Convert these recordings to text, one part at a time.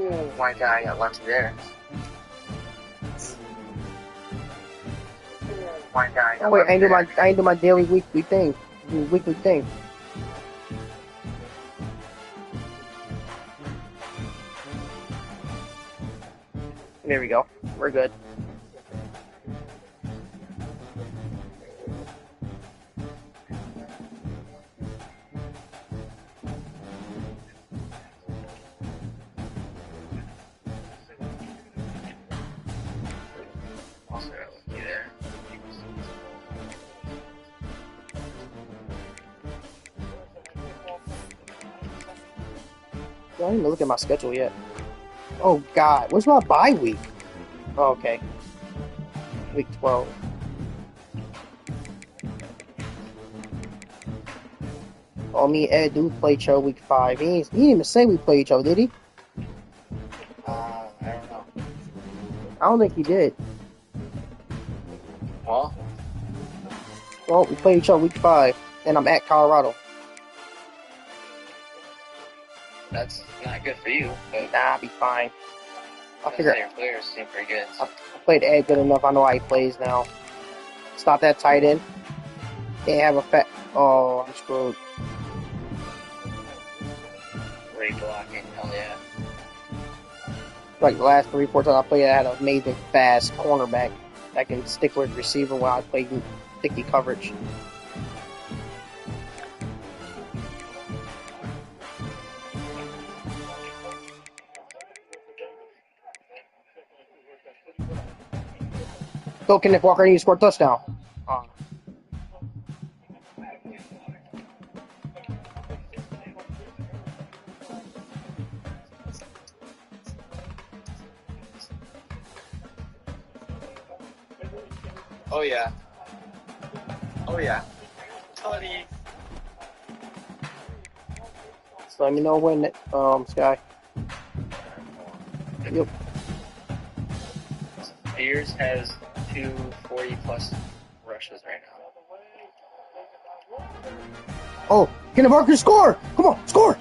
Oh my god, I got lucky there. Oh my god, I got Oh wait, lucky I ain't do my daily weekly thing. Weekly thing. There we go. We're good. Also got lucky there. I didn't even look at my schedule yet. Oh god, where's my bye week? Oh, okay. Week 12. Oh, me and Ed do play each other week 5. He didn't even say we play each other, did he? I don't know. I don't think he did. Well, Well, we play each other week 5, and I'm at Colorado. that's not good for you, but Nah, I'll be fine. I that's figure your players seem pretty good. I played Ed good enough. I know how he plays now. Stop that tight end. Can't have a fat. Oh, I'm screwed. Great blocking, hell yeah. Like the last 3-4 times I played, I had an amazing fast cornerback that can stick with receiver while I play sticky coverage. Go, Kenneth Walker, you scored a touchdown. Oh yeah. Oh yeah. Tony. So let me know when, Sky. Yep. Spears has 240+ rushes right now. Oh, Kenneth Walker, score! Come on, score!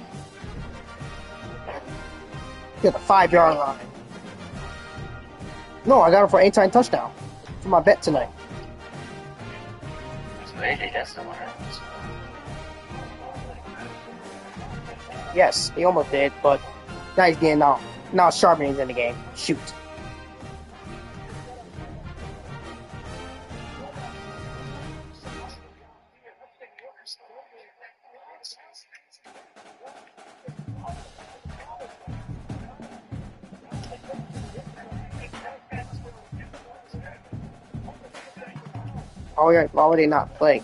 Get the 5-yard line. No, I got it for anytime touchdown. For my bet tonight. So AJ does somewhere. Yes, he almost did, but now he's getting out. Now Charbonnet's in the game. Shoot. Oh yeah, why would they not play?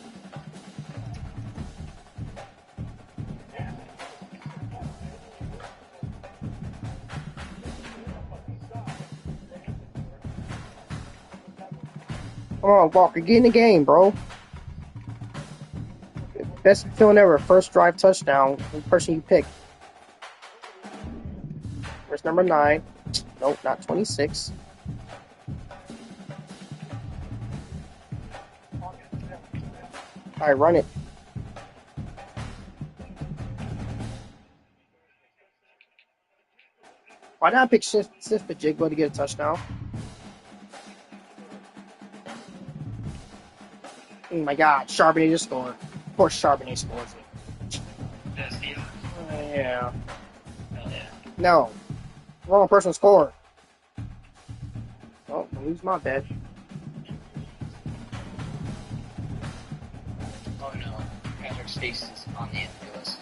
Come on, Walker, get in the game, bro. Best feeling ever. First drive touchdown. The person you pick. Where's number 9? Nope, not 26. Alright, run it. Why not pick Sifajigba to get a touchdown? Oh my god, Charbonnet just scored. Of course Charbonnet scores it. Yeah. Hell yeah. No. Wrong person scored. Oh, I lose my bet. Oh no. Patrick Stacy's on the injury list.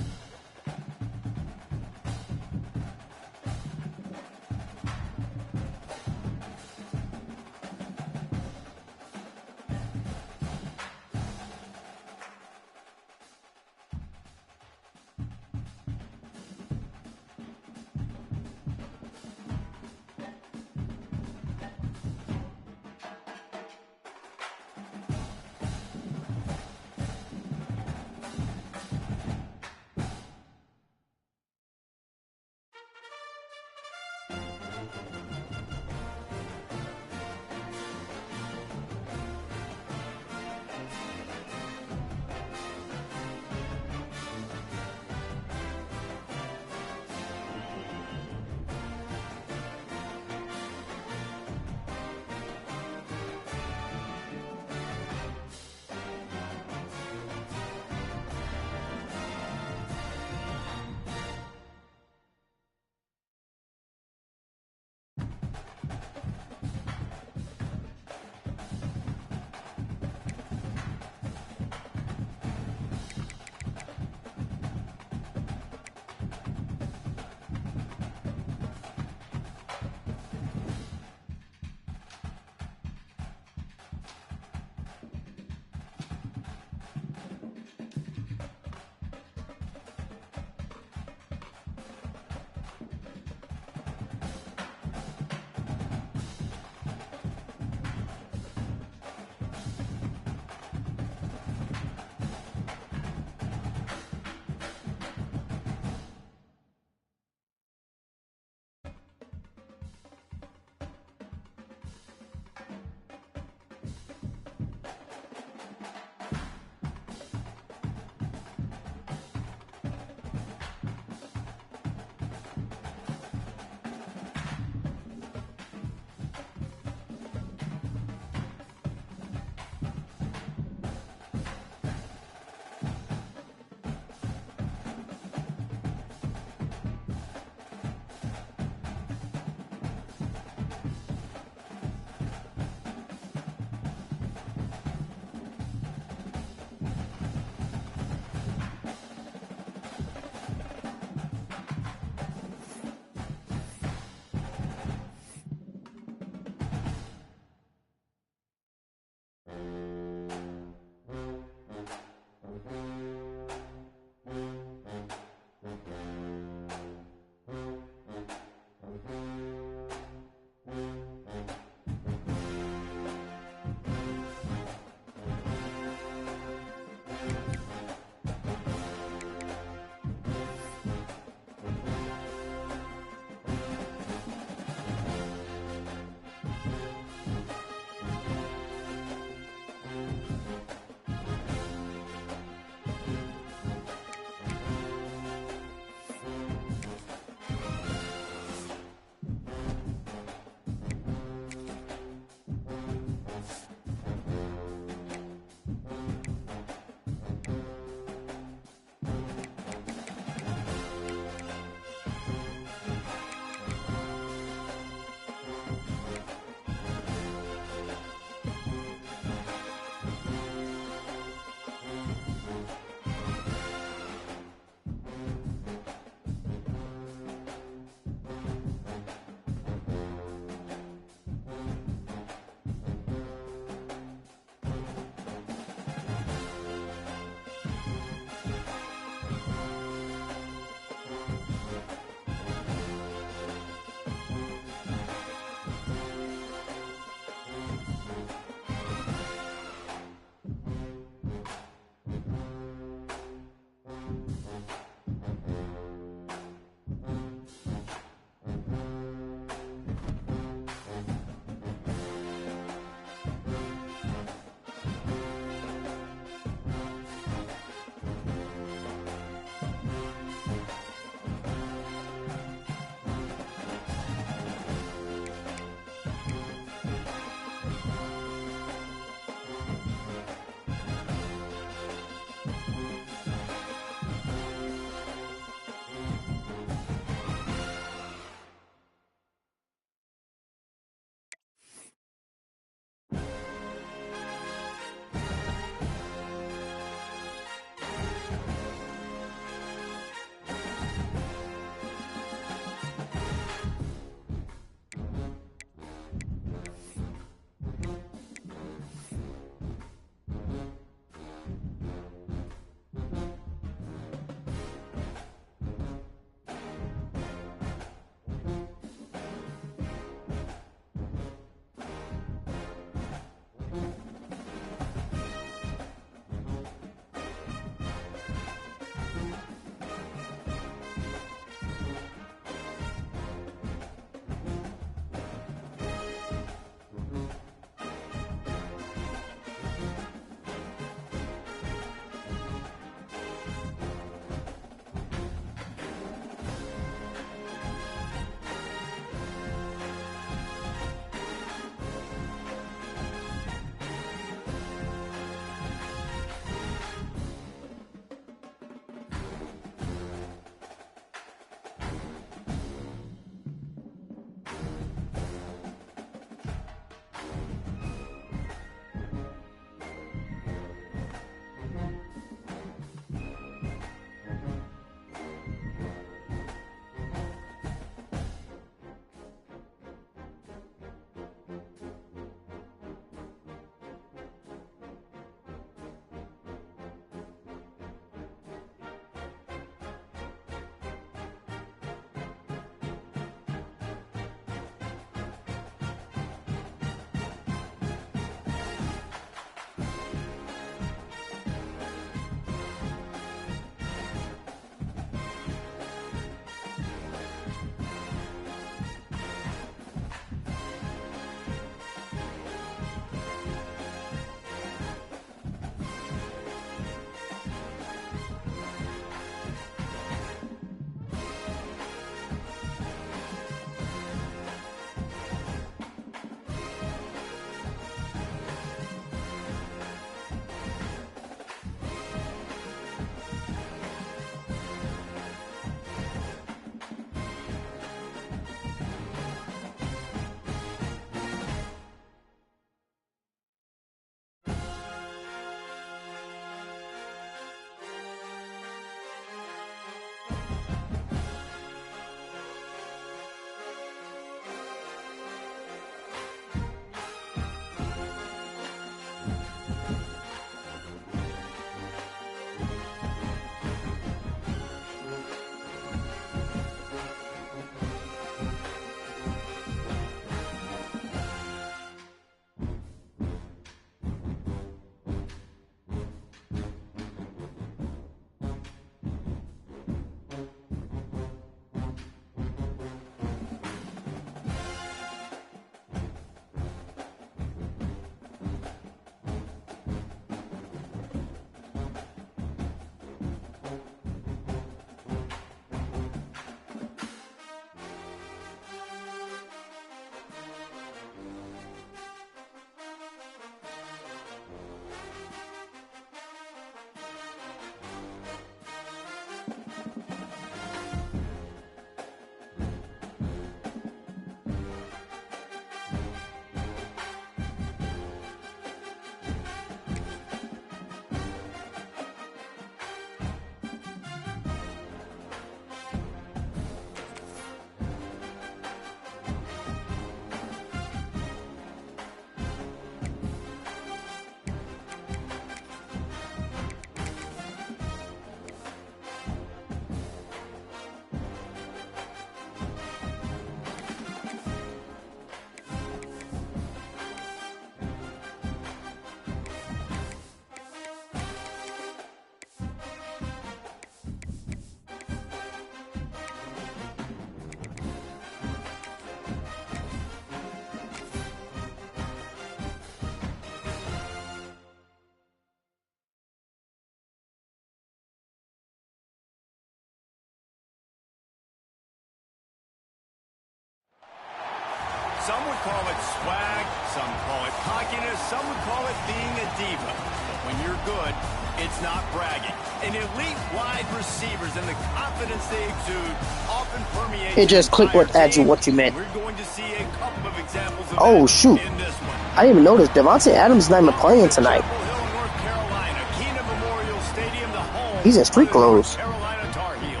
Some would call it swag, some call it cockiness, some would call it being a diva. But when you're good, it's not bragging. And elite wide receivers and the confidence they exude often permeates. It just clicked what adds what you meant. We're going to see a couple of examples of Oh, that shoot. in this one. I didn't even notice Devontae Adams is not even playing tonight. Chapel Hill, North Carolina, Keenan Memorial Stadium, the home He's in street of the North clothes. Carolina Tar Heels.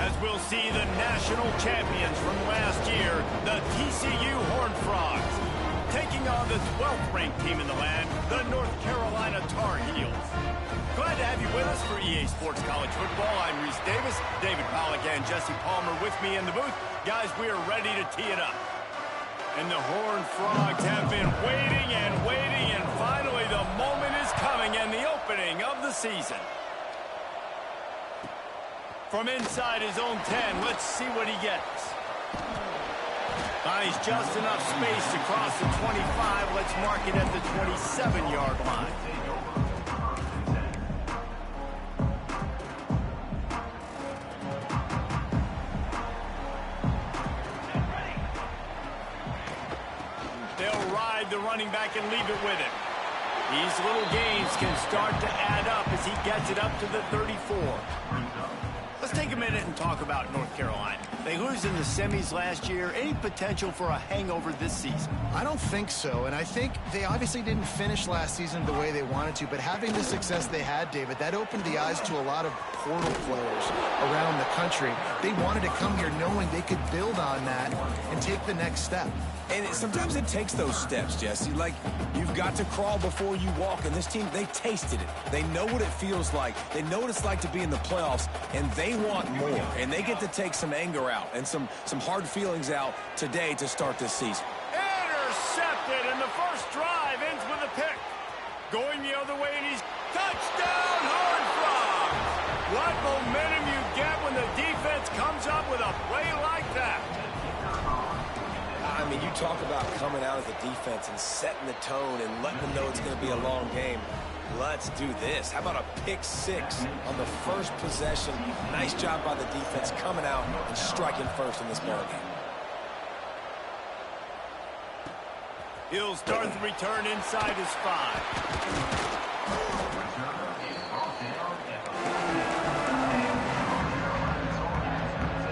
As we'll see the national champions from last year, the TCU Horned Frogs, taking on the 12th ranked team in the land, the North Carolina Tar Heels. Glad to have you with us for EA Sports College Football. I'm Reese Davis, David Pollack and Jesse Palmer with me in the booth. Guys, we are ready to tee it up. And the Horned Frogs have been waiting, and finally the moment is coming and the opening of the season. From inside his own 10, let's see what he gets. Finds just enough space to cross the 25. Let's mark it at the 27-yard line. They'll ride the running back and leave it with him. These little gains can start to add up as he gets it up to the 34. Let's take a minute and talk about North Carolina. They lose in the semis last year. Any potential for a hangover this season? I don't think so, and I think they obviously didn't finish last season the way they wanted to, but having the success they had, David, that opened the eyes to a lot of portal players around the country. They wanted to come here knowing they could build on that and take the next step. And sometimes it takes those steps, Jesse. Like, you've got to crawl before you walk. And this team, they tasted it. They know what it feels like. They know what it's like to be in the playoffs, and they want more. And they get to take some anger out and some hard feelings out today to start this season. Intercepted, and the first drive ends with a pick. Going the other way, and he's touchdown, Horned Frogs. What momentum you get when the defense comes up with a play like that. I mean, you talk about coming out as a defense and setting the tone and letting them know it's going to be a long game. Let's do this. How about a pick six on the first possession? Nice job by the defense coming out and striking first in this ballgame. He'll start the return inside his 5.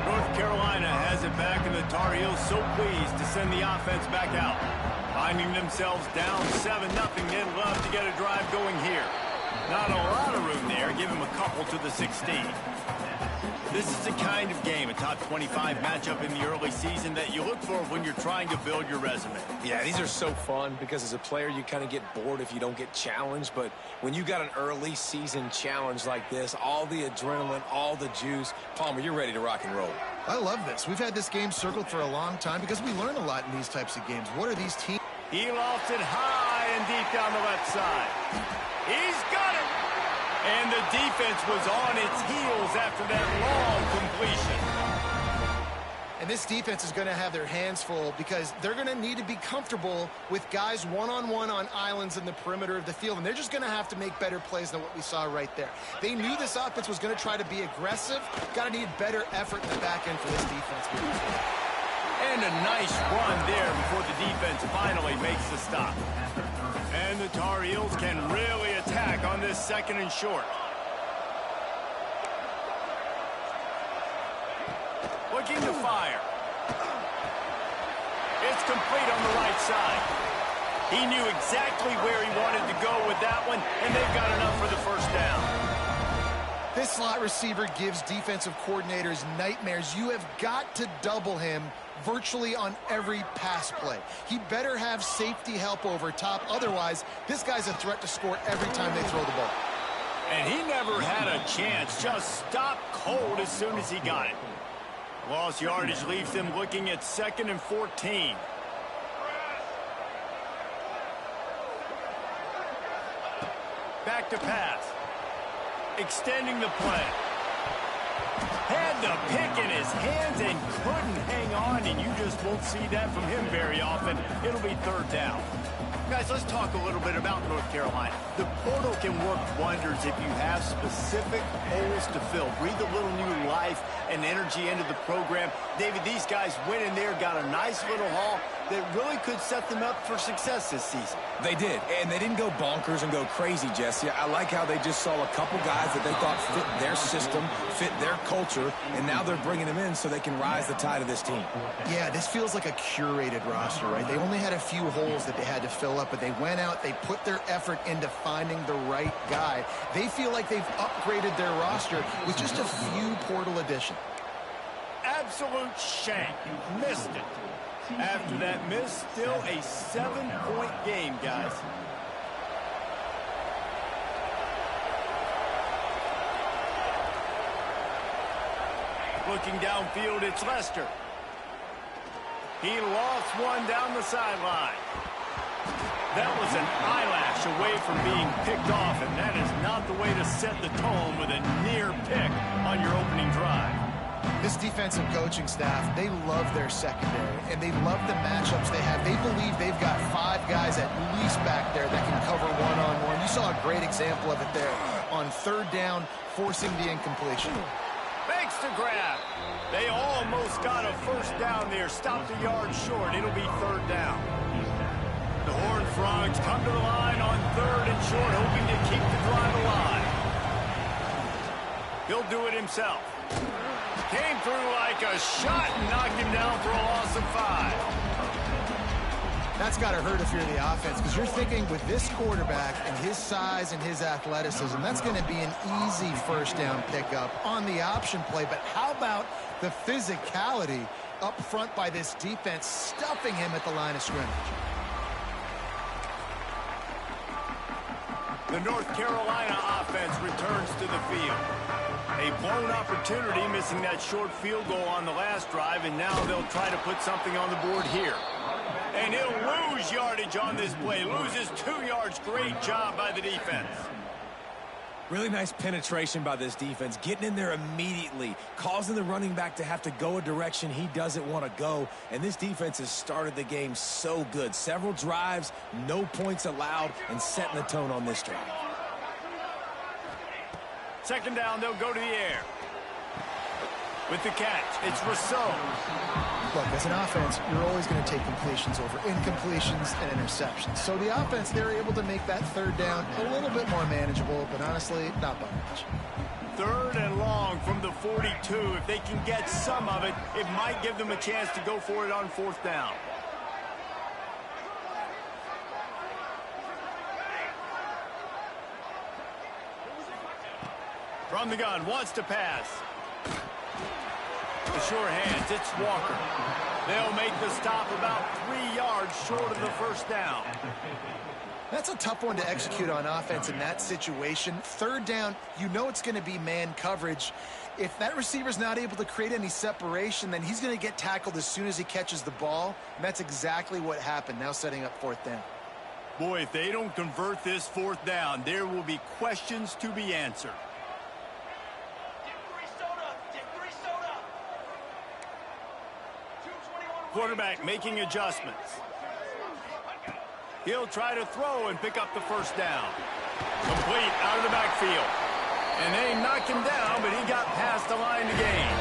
North Carolina has it back, and the Tar Heels so pleased to send the offense back out. Finding themselves down 7-0, they'd love to get a drive going here. Not a lot of room there. Give him a couple to the 16. This is the kind of game, a top 25 matchup in the early season, that you look for when you're trying to build your resume. Yeah, these are so fun because as a player, you kind of get bored if you don't get challenged. But when you got an early season challenge like this, all the adrenaline, all the juice, Palmer, you're ready to rock and roll. I love this. We've had this game circled for a long time because we learn a lot in these types of games. What are these teams? He lofts it high and deep down the left side. He's got it. And the defense was on its heels after that long completion. And this defense is going to have their hands full because they're going to need to be comfortable with guys one-on-one on islands in the perimeter of the field. And they're just going to have to make better plays than what we saw right there. They knew this offense was going to try to be aggressive. Got to need better effort in the back end for this defense. And a nice run there before the defense finally makes the stop. And the Tar Heels can really attack on this 2nd and short. Looking to fire. It's complete on the right side. He knew exactly where he wanted to go with that one, and they've got enough for the first down. This slot receiver gives defensive coordinators nightmares. You have got to double him virtually on every pass play. He better have safety help over top. Otherwise, this guy's a threat to score every time they throw the ball. And he never had a chance. Just stopped cold as soon as he got it. Lost yardage leaves him looking at 2nd and 14. Back to pass. Extending the play. Had the pick in his hands and couldn't hang on, and you just won't see that from him very often. It'll be 3rd down. Guys, let's talk a little bit about North Carolina. The portal can work wonders if you have specific holes to fill. Breathe a little new life and energy into the program. David, these guys went in there, got a nice little haul. that really could set them up for success this season. They did, and they didn't go bonkers and go crazy, Jesse. I like how they just saw a couple guys that they thought fit their system, fit their culture, and now they're bringing them in so they can rise the tide of this team. Yeah, this feels like a curated roster, right? They only had a few holes that they had to fill up, but they went out, they put their effort into finding the right guy. They feel like they've upgraded their roster with just a few portal additions. Absolute shank. Missed it. After that miss, still a 7-point game, guys. Looking downfield, it's Lester. He lost one down the sideline. That was an eyelash away from being picked off, and that is not the way to set the tone with a near pick on your opening drive. This defensive coaching staff, they love their secondary, and they love the matchups they have. They believe they've got 5 guys at least back there that can cover one-on-one. You saw a great example of it there on 3rd down, forcing the incompletion. Makes the grab. They almost got a first down there. Stopped a yard short. It'll be 3rd down. The Horned Frogs come to the line on 3rd and short, hoping to keep the drive alive. He'll do it himself. Came through like a shot and knocked him down for a loss of 5. That's got to hurt if you're the offense, because you're thinking with this quarterback and his size and his athleticism, that's going to be an easy first down pickup on the option play. But how about the physicality up front by this defense, stuffing him at the line of scrimmage? The North Carolina offense returns to the field. A blown opportunity, missing that short field goal on the last drive, and now they'll try to put something on the board here. And he'll lose yardage on this play. Loses 2 yards. Great job by the defense. Really nice penetration by this defense, getting in there immediately, causing the running back to have to go a direction he doesn't want to go. And this defense has started the game so good. Several drives, no points allowed, and setting the tone on this drive. 2nd down, they'll go to the air. With the catch, it's Rousseau. Look, as an offense, you're always going to take completions over incompletions and interceptions. So the offense, they're able to make that 3rd down a little bit more manageable, but honestly, not by much. 3rd and long from the 42. If they can get some of it, it might give them a chance to go for it on 4th down. From the gun, wants to pass. The sure hands, it's Walker. They'll make the stop about 3 yards short of the first down. That's a tough one to execute on offense in that situation. 3rd down, you know it's going to be man coverage. If that receiver's not able to create any separation, then he's going to get tackled as soon as he catches the ball. And that's exactly what happened, now setting up 4th down. Boy, if they don't convert this 4th down, there will be questions to be answered. Quarterback making adjustments. He'll try to throw and pick up the first down. Complete out of the backfield. And they knocked him down, but he got past the line to gain.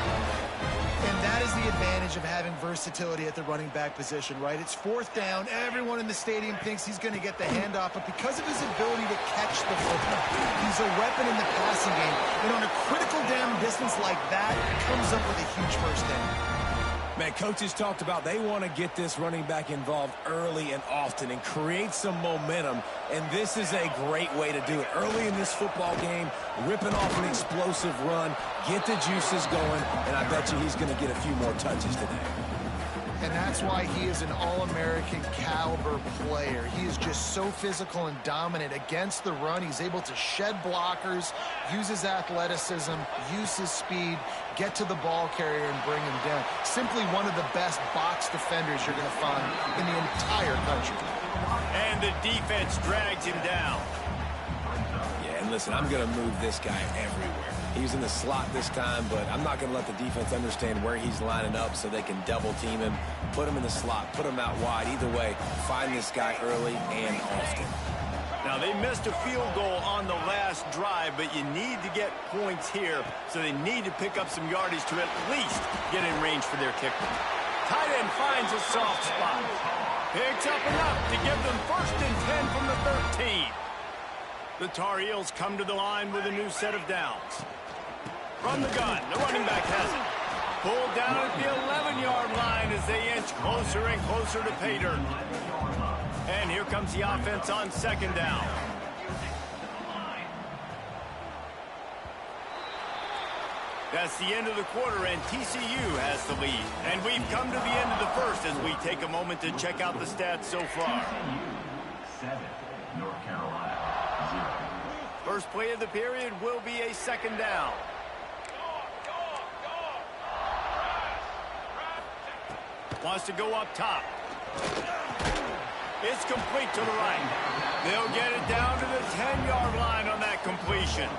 And that is the advantage of having versatility at the running back position, right? It's 4th down. Everyone in the stadium thinks he's going to get the handoff, but because of his ability to catch the football, he's a weapon in the passing game. And on a critical down distance like that, he comes up with a huge first down. Man, coaches talked about they want to get this running back involved early and often and create some momentum, and this is a great way to do it. Early in this football game, ripping off an explosive run, get the juices going, and I bet you he's going to get a few more touches today. And that's why he is an All-American caliber player. He is just so physical and dominant against the run. He's able to shed blockers, use his athleticism, use his speed, get to the ball carrier and bring him down. Simply one of the best box defenders you're going to find in the entire country. And the defense drags him down. Yeah, and listen, I'm going to move this guy everywhere. He's in the slot this time, but I'm not going to let the defense understand where he's lining up so they can double team him, put him in the slot, put him out wide. Either way, find this guy early and often. Now, they missed a field goal on the last drive, but you need to get points here, so they need to pick up some yardage to at least get in range for their kicker. Tight end finds a soft spot. Picks up enough to give them 1st and 10 from the 13. The Tar Heels come to the line with a new set of downs. From the gun, the running back has it. Pulled down at the 11-yard line as they inch closer and closer to pay dirt. And here comes the offense on 2nd down. That's the end of the quarter, and TCU has the lead. And we've come to the end of the first as we take a moment to check out the stats so far. 7, North Carolina, 0. First play of the period will be a 2nd down. Wants to go up top. It's complete to the right. They'll get it down to the 10-yard line on that completion.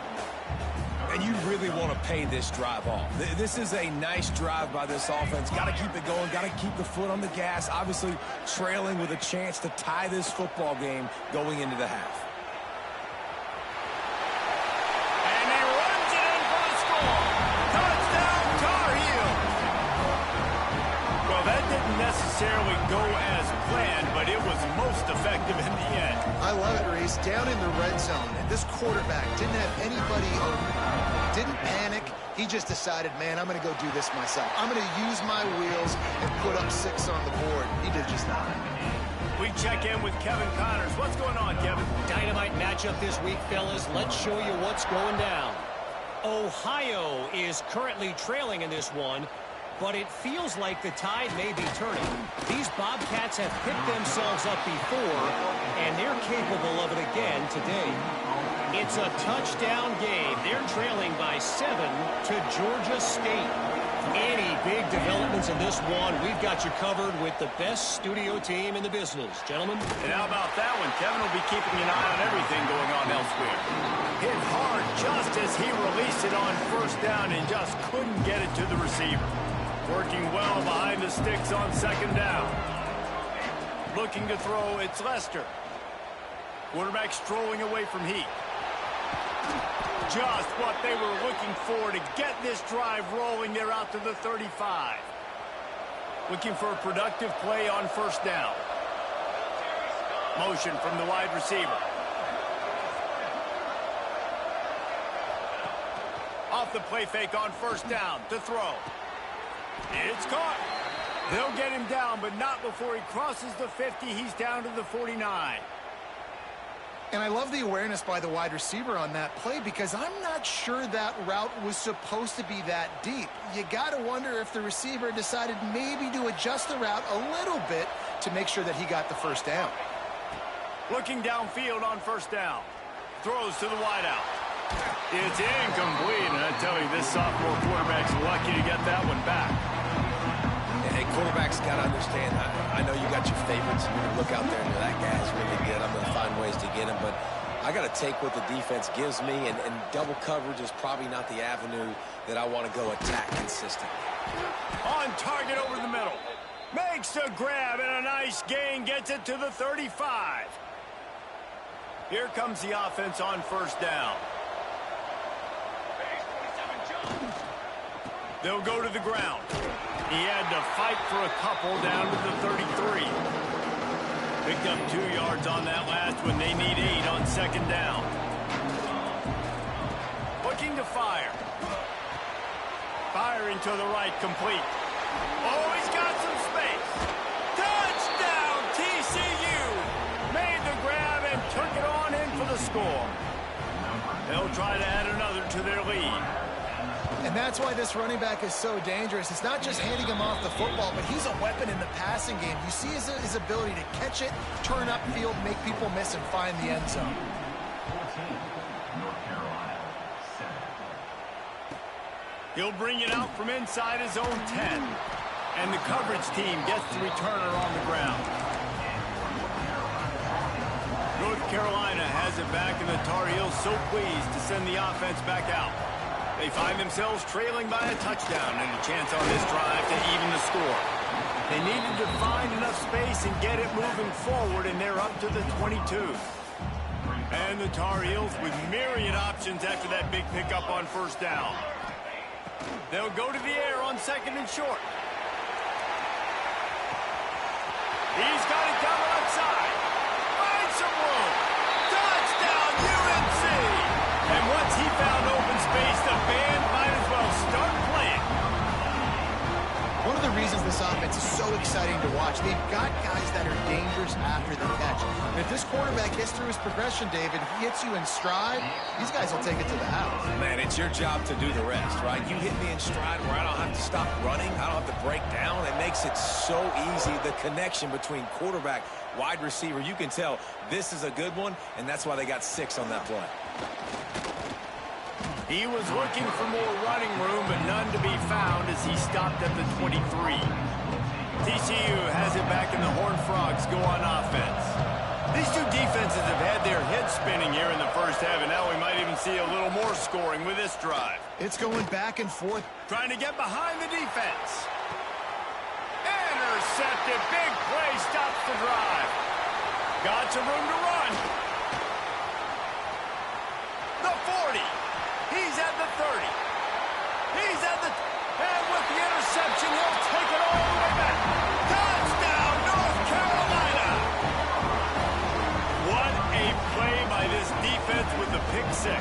And you really want to pay this drive off. This is a nice drive by this offense. Got to keep it going. Got to keep the foot on the gas. Obviously, trailing with a chance to tie this football game going into the half. And he runs it in for the score. Touchdown, Tar Heels. Well, that didn't necessarily go as planned, but it was most effective in the end. I love it, Reese. Down in the red zone, and this quarterback didn't have anybody didn't panic. He just decided, man, I'm going to go do this myself. I'm going to use my wheels and put up 6 on the board. He did just that. We check in with Kevin Connors. What's going on, Kevin? Dynamite matchup this week, fellas. Let's show you what's going down. Ohio is currently trailing in this one, but it feels like the tide may be turning. These Bobcats have picked themselves up before, and they're capable of it again today. It's a touchdown game. They're trailing by 7 to Georgia State. Any big developments in this one, we've got you covered with the best studio team in the business. Gentlemen? And how about that one? Kevin will be keeping an eye on everything going on elsewhere. Hit hard just as he released it on 1st down and just couldn't get it to the receiver. Working well behind the sticks on 2nd down. Looking to throw, it's Lester. Quarterback strolling away from Heat. Just what they were looking for to get this drive rolling. They're out to the 35. Looking for a productive play on 1st down. Motion from the wide receiver. Off the play fake on 1st down to throw. It's caught. They'll get him down, but not before he crosses the 50. He's down to the 49. And I love the awareness by the wide receiver on that play because I'm not sure that route was supposed to be that deep. You got to wonder if the receiver decided maybe to adjust the route a little bit to make sure that he got the 1st down. Looking downfield on 1st down. Throws to the wideout. It's incomplete, and I tell you, this sophomore quarterback's lucky to get that one back. Hey, quarterbacks got to understand, I know you got your favorites. You can look out there and go, that guy's really good. I'm going to find ways to get him. But I got to take what the defense gives me, and double coverage is probably not the avenue that I want to go attack consistently. On target over the middle. Makes the grab, and a nice gain. Gets it to the 35. Here comes the offense on 1st down. They'll go to the ground. He had to fight for a couple down to the 33. Picked up 2 yards on that last one. They need 8 on 2nd down. Looking to fire. Firing to the right, complete. Oh, he's got some space. Touchdown, TCU! Made the grab and took it on in for the score. They'll try to add another to their lead. And that's why this running back is so dangerous. It's not just handing him off the football, but he's a weapon in the passing game. You see his ability to catch it, turn upfield, make people miss, and find the end zone. 14, North Carolina, 7. He'll bring it out from inside his own 10. And the coverage team gets the returner on the ground. North Carolina has it back, and the Tar Heels so pleased to send the offense back out. They find themselves trailing by a touchdown and a chance on this drive to even the score. They needed to find enough space and get it moving forward, and they're up to the 22. And the Tar Heels with myriad options after that big pickup on 1st down. They'll go to the air on 2nd and short. He's got it down the left side. Finds some room. Touchdown, UNC! And once he found open space, the band might as well start playing. One of the reasons this offense is so exciting to watch, they've got guys that are dangerous after the catch. And if this quarterback hits through his progression, David, he hits you in stride, these guys will take it to the house. Man, it's your job to do the rest, right? You hit me in stride where I don't have to stop running. I don't have to break down. It makes it so easy, the connection between quarterback, wide receiver. You can tell this is a good one, and that's why they got 6 on that play. He was looking for more running room, but none to be found as he stopped at the 23. TCU has it back, and the Horned Frogs go on offense. These two defenses have had their heads spinning here in the first half, and now we might even see a little more scoring with this drive. It's going back and forth. Trying to get behind the defense. Intercepted. Big play stops the drive. Got some room to run. The 40. He's at the 30. He's at the... And with the interception, he'll take it all the way back. Touchdown, North Carolina! What a play by this defense with the pick 6.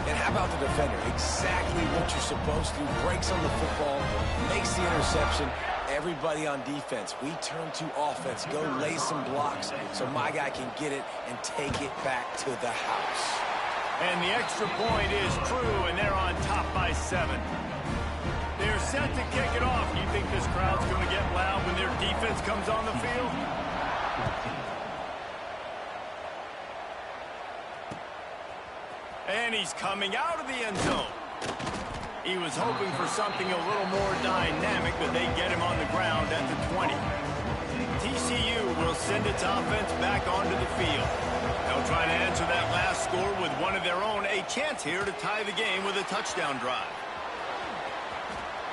And how about the defender? Exactly what you're supposed to do. Breaks on the football, makes the interception. Everybody on defense, we turn to offense. Go lay some blocks so my guy can get it and take it back to the house. And the extra point is true, and they're on top by 7. They're set to kick it off. Do you think this crowd's going to get loud when their defense comes on the field? And he's coming out of the end zone. He was hoping for something a little more dynamic, but they get him on the ground at the 20. TCU will send its offense back onto the field. They'll try to answer that last score with one of their own. A chance here to tie the game with a touchdown drive.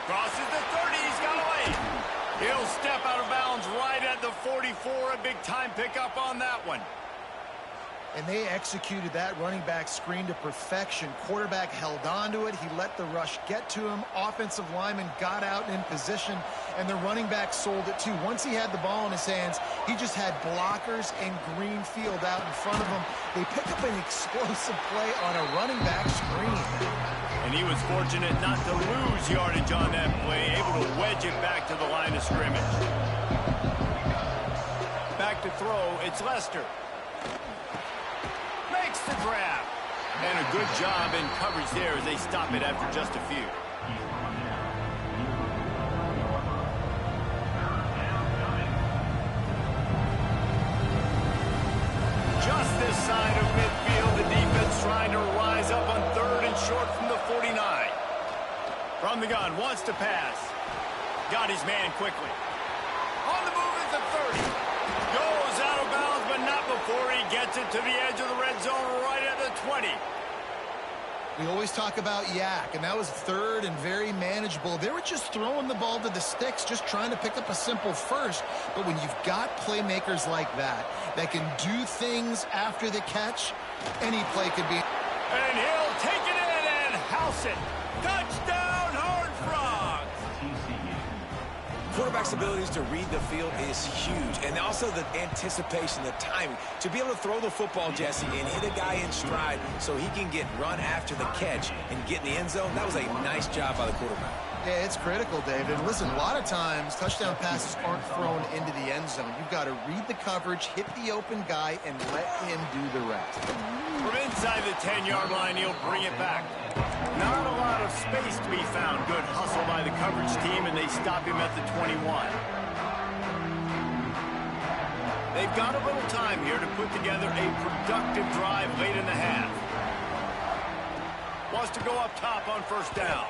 Crosses the 30. He's got away. He'll step out of bounds right at the 44. A big-time pickup on that one. And they executed that running back screen to perfection. Quarterback held on to it. He let the rush get to him. Offensive lineman got out and in position, and the running back sold it too. Once he had the ball in his hands, he just had blockers and green field out in front of him. They pick up an explosive play on a running back screen. And he was fortunate not to lose yardage on that play, able to wedge it back to the line of scrimmage. Back to throw, it's Lester. Makes the grab. And a good job in coverage there as they stop it after just a few. Just this side of midfield, the defense trying to rise up on 3rd and short from the 49. From the gun, wants to pass. Got his man quickly. On the move at the 30. Goes out of bounds, but not before he gets it to the edge of the red zone right at the 20. We always talk about yak, and that was 3rd and very manageable. They were just throwing the ball to the sticks, just trying to pick up a simple first. But when you've got playmakers like that can do things after the catch, any play could be. And he'll take it in and house it. Touchdown, Horned Frogs! Quarterback's abilities to read the field is huge, and also the anticipation, the timing. To be able to throw the football, Jesse, and hit a guy in stride so he can get run after the catch and get in the end zone, that was a nice job by the quarterback. Yeah, it's critical, David. And listen, a lot of times touchdown passes aren't thrown into the end zone. You've got to read the coverage, hit the open guy, and let him do the rest. From inside the 10-yard line, he'll bring it back. Not a lot of space to be found. Good hustle by the coverage team, and they stop him at the 21. They've got a little time here to put together a productive drive late in the half. Wants to go up top on 1st down.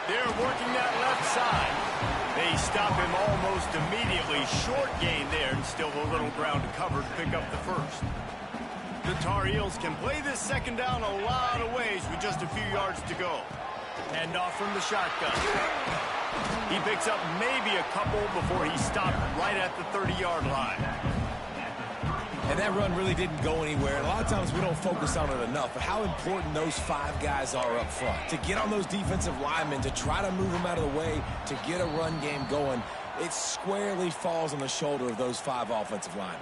They're working that left side. They stop him almost immediately. Short gain there, and still a little ground to cover to pick up the 1st. The Tar Heels can play this 2nd down a lot of ways with just a few yards to go. Hand off from the shotgun. He picks up maybe a couple before he stopped right at the 30-yard line. And that run really didn't go anywhere. And a lot of times we don't focus on it enough, but how important those 5 guys are up front. To get on those defensive linemen, to try to move them out of the way, to get a run game going. it squarely falls on the shoulder of those 5 offensive linemen.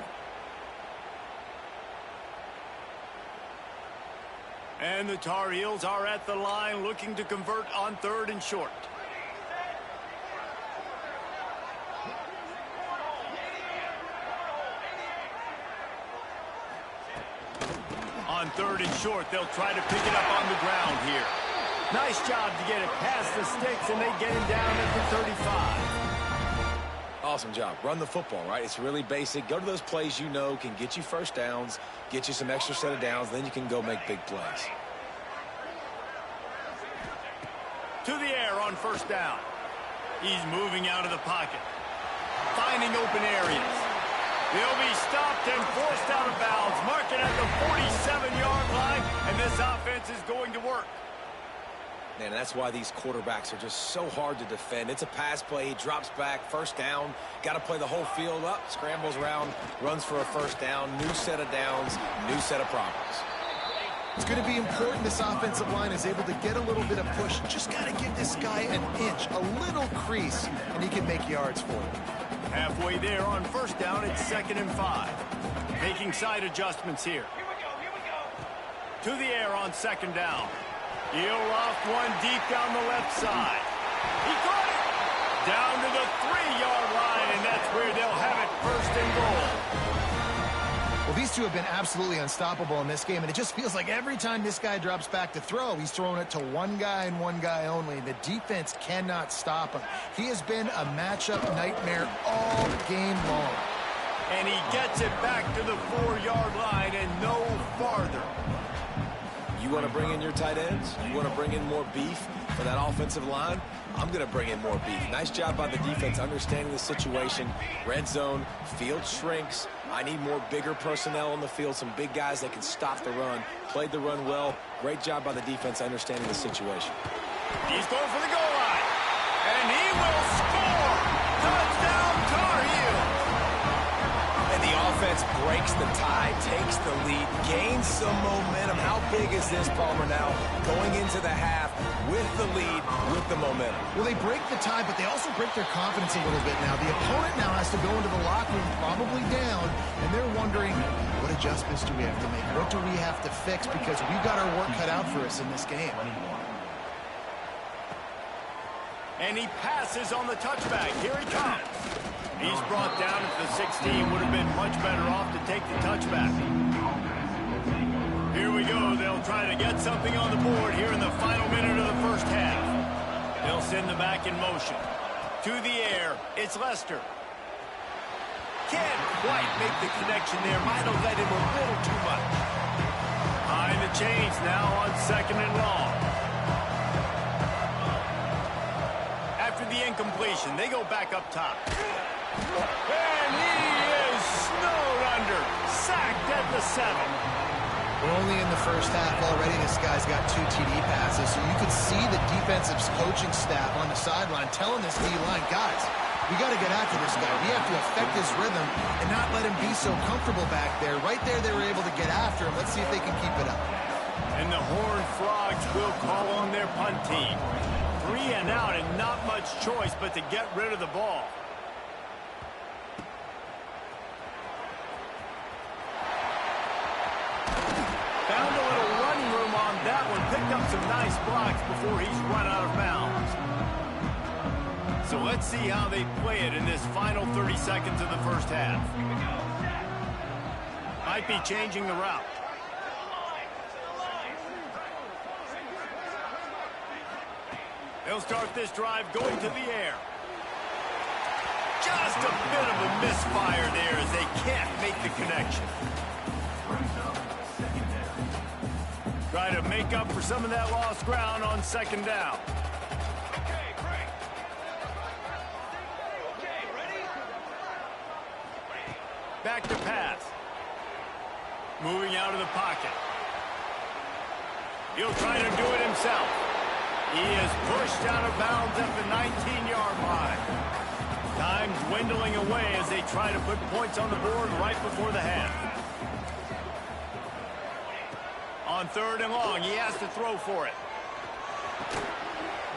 And the Tar Heels are at the line looking to convert on 3rd and short. On 3rd and short, they'll try to pick it up on the ground here. Nice job to get it past the sticks, and they get him down at the 35. Awesome job. Run the football, right? It's really basic. Go to those plays you know can get you first downs, get you some extra set of downs, then you can go make big plays. To the air on 1st down. He's moving out of the pocket, finding open areas. They'll be stopped and forced out of bounds. Mark it at the 47-yard line, and this offense is going to work. Man, that's why these quarterbacks are just so hard to defend. It's a pass play. He drops back, 1st down. Got to play the whole field up, scrambles around, runs for a 1st down, new set of downs, new set of problems. It's going to be important this offensive line is able to get a little bit of push. Just got to give this guy an inch, a little crease, and he can make yards for you. Halfway there on 1st down, it's 2nd and 5. Making side adjustments here. To the air on 2nd down. He'll loft one deep down the left side. He caught it! Down to the 3-yard line, and that's where they'll have it 1st and goal. Well, these two have been absolutely unstoppable in this game, and it just feels like every time this guy drops back to throw, he's throwing it to one guy and one guy only. The defense cannot stop him. He has been a matchup nightmare all game long. And he gets it back to the 4-yard line and no farther. You want to bring in your tight ends? You want to bring in more beef for that offensive line? I'm going to bring in more beef. Nice job by the defense understanding the situation. Red zone, field shrinks. I need more bigger personnel on the field, some big guys that can stop the run. Played the run well. Great job by the defense understanding the situation. He's going for the goal line. And he will score! Touchdown, Tar Heels! And the offense breaks the tie, takes the lead, gains some momentum. How big is this, Palmer, now? Going into the half with the lead, with the momentum. Well, they break the tie, but they also break their confidence a little bit now. The opponent now has to go into the locker room probably down, and they're wondering, what adjustments do we have to make? What do we have to fix? Because we've got our work cut out for us in this game. And he passes on the touchback. Here he comes. He's brought down at the 16. Would have been much better off to take the touchback. Here we go. They'll try to get something on the board here in the final minute of the 1st half. They'll send the back in motion. To the air, it's Lester. Can't quite make the connection there. Might have led him a little too much. Behind the chains now on 2nd and long. After the incompletion, they go back up top. And he is snowed under. Sacked at the 7. We're only in the 1st half already. This guy's got 2 TD passes, so you could see the defensive coaching staff on the sideline telling this D-line, guys, we got to get after this guy. We have to affect his rhythm and not let him be so comfortable back there. Right there, they were able to get after him. Let's see if they can keep it up. And the Horned Frogs will call on their punt team. 3 and out and not much choice but to get rid of the ball. Found a little running room on that one. Picked up some nice blocks before he's run out of bounds. So let's see how they play it in this final 30 seconds of the 1st half. Might be changing the route. They'll start this drive going to the air. Just a bit of a misfire there as they can't make the connection. Try to make up for some of that lost ground on 2nd down. Back to pass. Moving out of the pocket. He'll try to do it himself. He is pushed out of bounds at the 19-yard line. Time dwindling away as they try to put points on the board right before the half. On 3rd and long, he has to throw for it.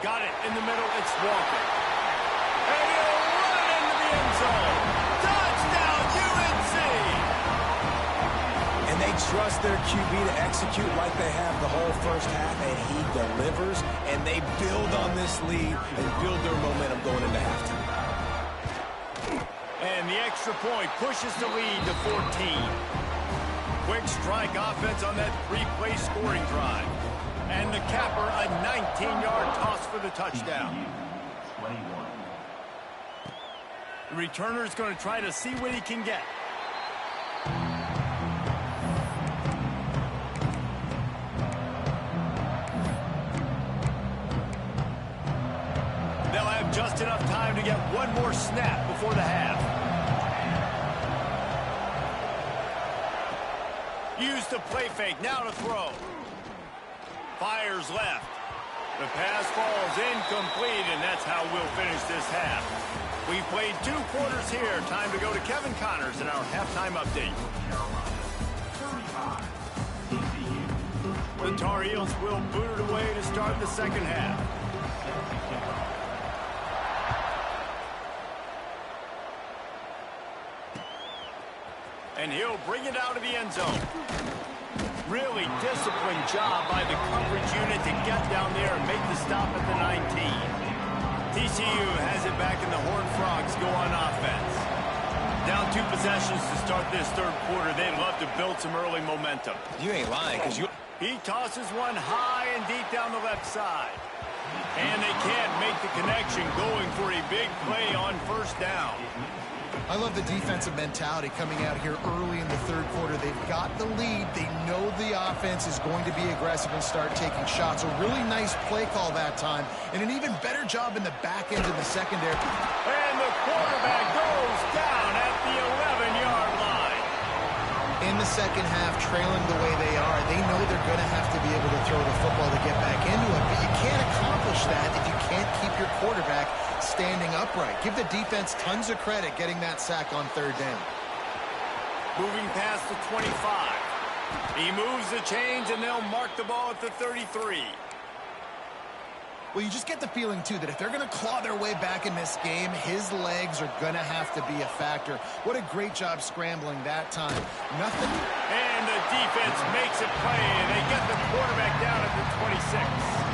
Got it in the middle, it's Walker. And he'll run it into end zone. Touchdown, UNC! And they trust their QB to execute like they have the whole first half, and he delivers, and they build on this lead and build their momentum going into halftime. And the extra point pushes the lead to 14. Quick strike offense on that three-play scoring drive. And the capper, a 19-yard toss for the touchdown. 21. The returner's going to try to see what he can get. They'll have just enough time to get one more snap before the half. Use the play fake, now to throw. Fires left. The pass falls incomplete, and that's how we'll finish this half. We played 2 quarters here. Time to go to Kevin Connors in our halftime update. 35. TCU. The Tar Heels will boot it away to start the second half. And he'll bring it out of the end zone. Really disciplined job by the coverage unit to get down there and make the stop at the 19. TCU has it back, and the Horned Frogs go on offense. Down 2 possessions to start this third quarter. They'd love to build some early momentum. You ain't lying, because you... He tosses one high and deep down the left side. And they can't make the connection, going for a big play on first down. I love the defensive mentality coming out here early in the third quarter. They've got the lead. They know the offense is going to be aggressive and start taking shots. A really nice play call that time, and an even better job in the back end of the secondary. And the quarterback goes down at the 11-yard line. In the second half, trailing the way they are, they know they're going to have to be able to throw the football to get back into it, but you can't accomplish that if you can't keep your quarterback standing upright. Give the defense tons of credit getting that sack on third down. Moving past the 25. He moves the chains, and they'll mark the ball at the 33. Well, you just get the feeling, too, that if they're going to claw their way back in this game, his legs are going to have to be a factor. What a great job scrambling that time. Nothing. And the defense makes a play, and they get the quarterback down at the 26.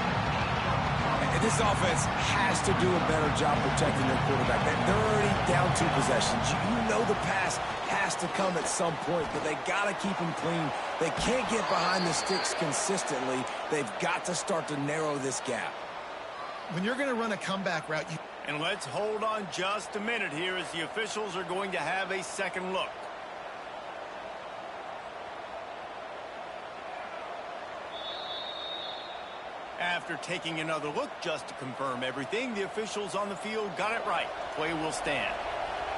And this offense has to do a better job protecting their quarterback. They're already down 2 possessions. You know the pass has to come at some point, but they got to keep him clean. They can't get behind the sticks consistently. They've got to start to narrow this gap. When you're going to run a comeback route, And let's hold on just a minute here as the officials are going to have a second look. After taking another look just to confirm everything, the officials on the field got it right. Play will stand.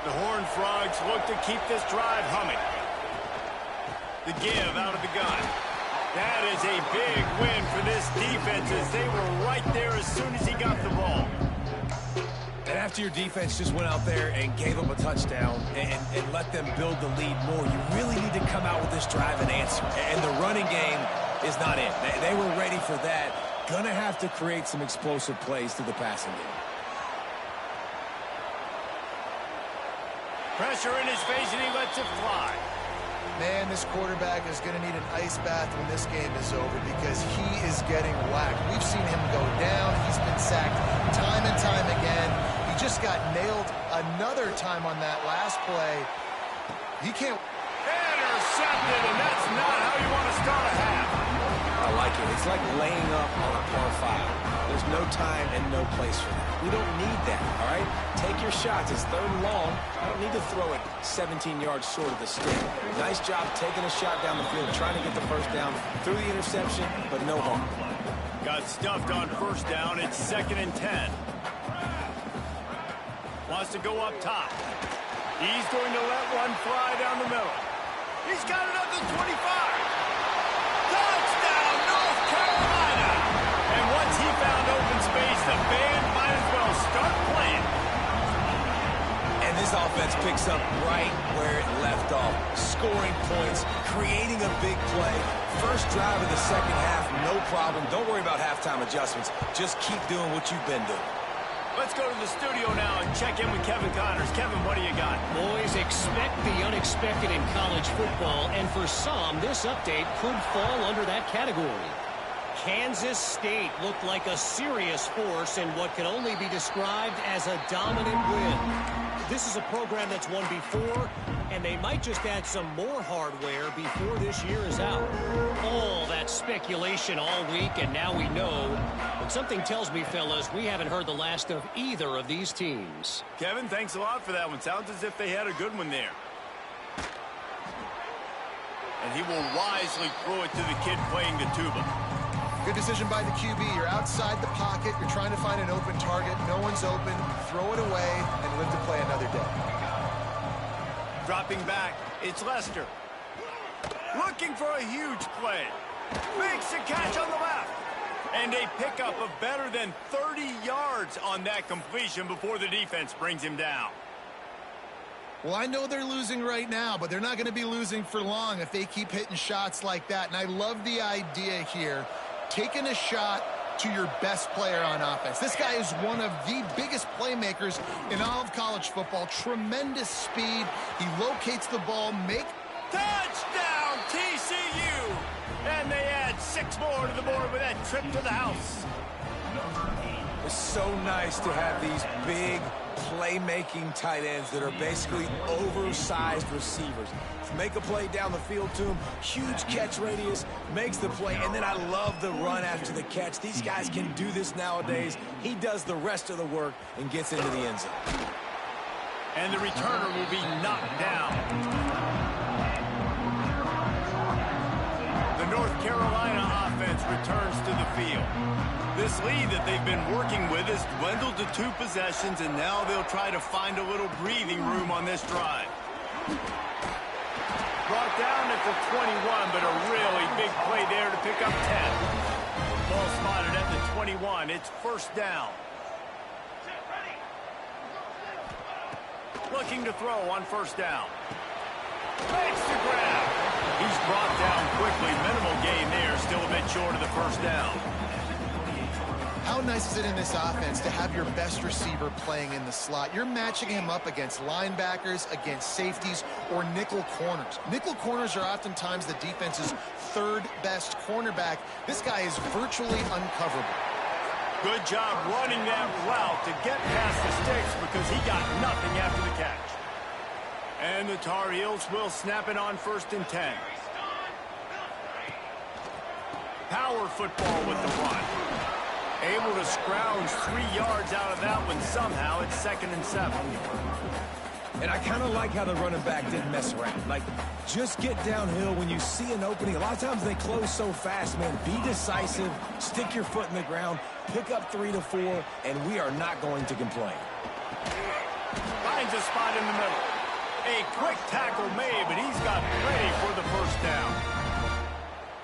The Horned Frogs look to keep this drive humming. The give out of the gun. That is a big win for this defense, as they were right there as soon as he got the ball. And after your defense just went out there and gave up a touchdown and let them build the lead more, you really need to come out with this drive and answer. And the running game is not it. They were ready for that. Gonna have to create some explosive plays through the passing game. Pressure in his face, and he lets it fly. man, this quarterback is going to need an ice bath when this game is over because he is getting whacked. We've seen him go down. He's been sacked time and time again. He just got nailed another time on that last play. He can't... Intercepted, and that's not how you want to start a half. I like it. It's like laying up on a par 5. There's no time and no place for that. We don't need that, all right? Take your shots. It's third and long. I don't need to throw it 17 yards short of the stick. Nice job taking a shot down the field, trying to get the first down through the interception, but no harm. Got stuffed on first down. It's 2nd and 10. Wants to go up top. He's going to let one fly down the middle. He's got it up to 25. Touchdown, North Carolina! And once he found open space, the band might as well start playing. And this offense picks up right where it left off. Scoring points, creating a big play. First drive of the second half, no problem. Don't worry about halftime adjustments. Just keep doing what you've been doing. Let's go to the studio now and check in with Kevin Connors. Kevin, what do you got? Boys, expect the unexpected in college football, and for some, this update could fall under that category. Kansas State looked like a serious force in what can only be described as a dominant win. This is a program that's won before, and they might just add some more hardware before this year is out. All that speculation all week, and now we know. But something tells me, fellas, we haven't heard the last of either of these teams. Kevin, thanks a lot for that one. Sounds as if they had a good one there. And he will wisely throw it to the kid playing the tuba. Good decision by the QB. You're outside the pocket. You're trying to find an open target. No one's open. Throw it away and live to play another day. Dropping back, it's Lester. Looking for a huge play. Makes a catch on the left. And a pickup of better than 30 yards on that completion before the defense brings him down. Well, I know they're losing right now, but they're not going to be losing for long if they keep hitting shots like that. And I love the idea here. Taking a shot to your best player on offense. This guy is one of the biggest playmakers in all of college football. Tremendous speed. He locates the ball. Touchdown, TCU! And they add 6 more to the board with that trip to the house. It's so nice to have these big playmaking tight ends that are basically oversized receivers. Make a play down the field to him, huge catch radius, makes the play, and then I love the run after the catch. These guys can do this nowadays. He does the rest of the work and gets into the end zone. And the returner will be knocked down. The North Carolina offense returns to the field. This lead that they've been working with has dwindled to 2 possessions, and now they'll try to find a little breathing room on this drive. Brought down at the 21, but a really big play there to pick up 10. Ball spotted at the 21. It's first down. Looking to throw on first down. Makes the grab. He's brought down quickly. Minimal gain there. Still a bit short of the first down. How nice is it in this offense to have your best receiver playing in the slot? You're matching him up against linebackers, against safeties, or nickel corners. Nickel corners are oftentimes the defense's 3rd best cornerback. This guy is virtually uncoverable. Good job running that route to get past the sticks because he got nothing after the catch. And the Tar Heels will snap it on 1st and 10. Power football with the run. Able to scrounge 3 yards out of that one somehow. It's 2nd and 7. And I kind of like how the running back didn't mess around. Like, just get downhill when you see an opening. A lot of times they close so fast, man. Be decisive, stick your foot in the ground, pick up 3 to 4, and we are not going to complain. Finds a spot in the middle. A quick tackle made, but he's got plenty for the first down.